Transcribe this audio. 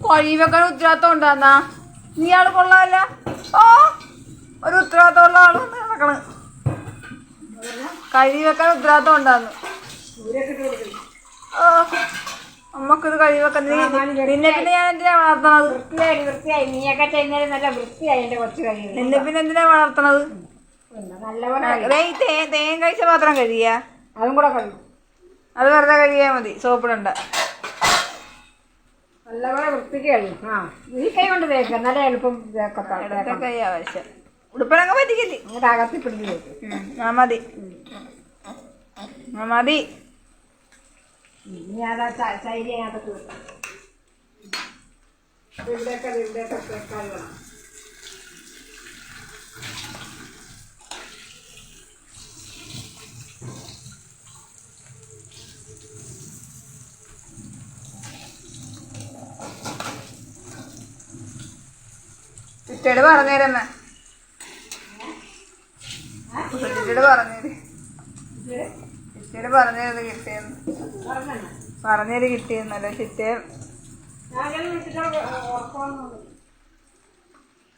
കഴി വെക്കാൻ ഉത്തരവാദിത്തം ഉണ്ടാന്നാ നീ ആള് കൊള്ളാല്ല. ഓ ഒരു ഉത്തരവാദിത്തമുള്ള ആള് വന്ന് നടക്കണ്. കഴി വെക്കാൻ ഉത്തരവാദിത്തം ഉണ്ടാന്ന്. ഓ നമ്മക്കിത് കഴി വെക്കാൻ നിന്നെ പിന്നെ ഞാൻ എന്തിനാ വളർത്തണത്? വൃത്തിയായി നീയൊക്കെ ചെയ്യുന്നത് നല്ല വൃത്തിയായി എന്റെ കൊച്ചു കഴിയുന്നത്. നിന്നെ പിന്നെ എന്തിനാ വളർത്തണത്? തേൻ കഴിച്ച പാത്രം കഴിയ അതും കൂടെ കഴിയും. അത് വെറുതെ കഴിയാ മതി, സോപ്പിടണ്ട. നല്ലപോലെ വൃത്തിക്ക് കഴിയും. ആ ഈ കൈ കൊണ്ട് തേക്കുക, നല്ല എളുപ്പം കൈ ആവശ്യം. ഉടുപ്പനങ്ങ് പറ്റിക്കില്ലേ? അങ്ങോട്ട് അകത്തി പിടിച്ച് തേക്കും. മതി മതി. ഇനി അതാ ശൈലി അതിനകത്ത് വെക്കാം. ഇവിടെയൊക്കെ തേക്കാൻ വേണം. ചിറ്റയോട് പറഞ്ഞേരമ്മ, ചിറ്റയോട് പറഞ്ഞേര്, ചിറ്റയോട് പറഞ്ഞേരത് കിട്ടിയെന്ന്. പറഞ്ഞേര് കിട്ടിയെന്നല്ല ചിറ്റയെ.